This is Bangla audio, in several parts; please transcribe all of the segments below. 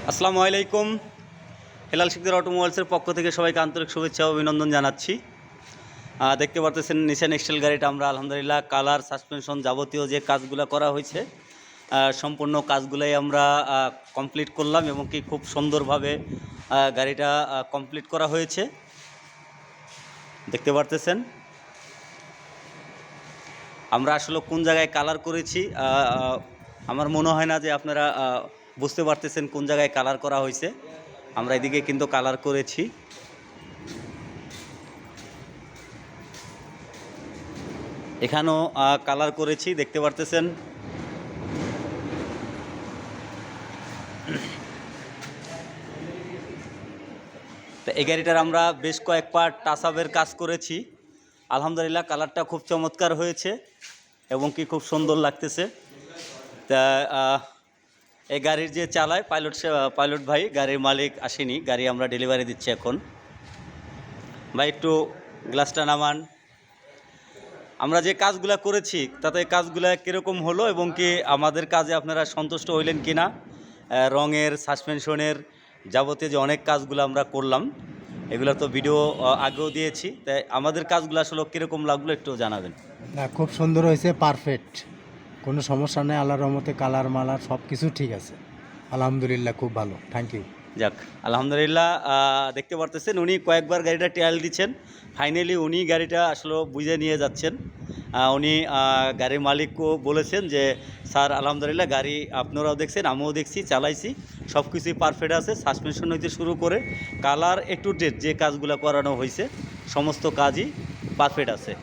আসসালামু আলাইকুম। হেলাল শিকদার অটোমোবাইলসের পক্ষ থেকে সবাইকে আন্তরিক শুভেচ্ছা ও অভিনন্দন জানাচ্ছি। দেখতে পারতেছেন নিশান এক্সেল গাড়িটা আমরা আলহামদুলিল্লাহ কালার, সাসপেনশন যাবতীয় যে কাজগুলো করা হয়েছে সম্পূর্ণ কাজগুলোই আমরা কমপ্লিট করলাম এবং কি খুব সুন্দরভাবে গাড়িটা কমপ্লিট করা হয়েছে। দেখতে পারতেছেন আমরা আসলে কোন জায়গায় কালার করেছি আমার মনে হয় না যে আপনারা বুঝতে পারতেছেন কোন জায়গায় কালার করা হয়েছে। আমরা এদিকে কিন্তু কালার করেছি। এখানেও কালার করেছি, দেখতে পারতেছেন। তো এই গাড়িটার আমরা বেশ কয়েক পার্ট টাচ আপের কাজ করেছি। আলহামদুলিল্লাহ কালারটা খুব চমৎকার হয়েছে এবং কি খুব সুন্দর লাগতেছে। তা এই গাড়ির যে চালায় পাইলট ভাই, গাড়ির মালিক আসেনি, গাড়ি আমরা ডেলিভারি দিচ্ছি এখন। ভাই একটু গ্লাসটা নামান। আমরা যে কাজগুলো করেছি তাতে কাজগুলো কীরকম হলো এবং কি আমাদের কাজে আপনারা সন্তুষ্ট হইলেন কি না, রঙের, সাসপেনশনের যাবতীয় যে অনেক কাজগুলো আমরা করলাম এগুলো তো ভিডিও আগেও দিয়েছি। তাই আমাদের কাজগুলো আসলে কীরকম লাগলো একটু জানাবেন। না, খুব সুন্দর হয়েছে, পারফেক্ট, কোনো সমস্যা নেই। আল্লাহর রহমতে কালার মালার সব কিছু ঠিক আছে, আলহামদুলিল্লাহ, খুব ভালো, থ্যাংক ইউ। যাক আলহামদুলিল্লাহ। দেখতে পারতেছেন উনি কয়েকবার গাড়িটা ট্রায়াল দিচ্ছেন, ফাইনালি উনি গাড়িটা আসলে বুঝে নিয়ে যাচ্ছেন। উনি গাড়ির মালিকও বলেছেন যে স্যার আলহামদুলিল্লাহ গাড়ি আপনারাও দেখছেন, আমিও দেখছি, চালাইছি, সব কিছুই পারফেক্ট আছে। সাসপেনশন হইতে শুরু করে কালার একটু ডেট যে কাজগুলো করানো হয়েছে সমস্ত কাজই পারফেক্ট আছে।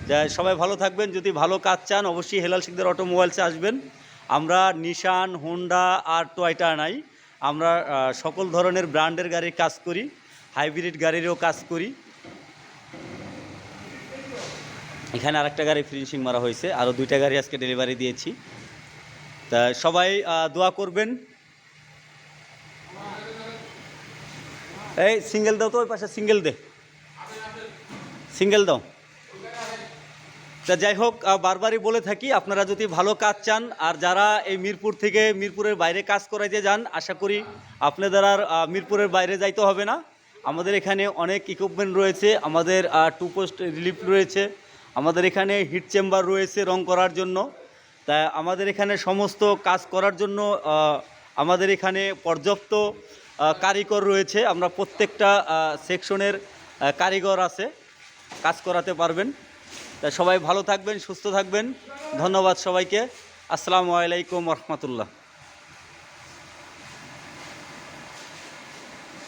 যা সবাই ভালো থাকবেন। যদি ভালো কাজ চান অবশ্যই হেলাল শিকদার অটোমোবাইলসে আসবেন। আমরা নিশান, হোন্ডা আর টয়টা নাই, আমরা সকল ধরনের ব্র্যান্ডের গাড়ির কাজ করি, হাইব্রিড গাড়িরও কাজ করি। এখানে আরেকটা গাড়ি ফিনিশিং মারা হয়েছে, আরও দুইটা গাড়ি আজকে ডেলিভারি দিয়েছি। তা সবাই দোয়া করবেন। এই সিঙ্গেল দাও তো, ওই পাশে সিঙ্গেল দে, সিঙ্গেল দাও। তা যাই হোক, বারবারই বলে থাকি আপনারা যদি ভালো কাজ চান আর যারা এই মিরপুর থেকে মিরপুরের বাইরে কাজ করাইতে যান, আশা করি আপনাদের আর মিরপুরের বাইরে যাইতে হবে না। আমাদের এখানে অনেক ইকুইপমেন্ট রয়েছে, আমাদের 2 পোস্ট রিলিফ রয়েছে, আমাদের এখানে হিট চেম্বার রয়েছে রং করার জন্য। তাই আমাদের এখানে সমস্ত কাজ করার জন্য আমাদের এখানে পর্যাপ্ত কারিগর রয়েছে। আমরা প্রত্যেকটা সেকশনের কারিগর আছে, কাজ করাতে পারবেন। তাই সবাই ভালো থাকবেন, সুস্থ থাকবেন। ধন্যবাদ সবাইকে। আসসালামু আলাইকুম রহমতুল্লাহ।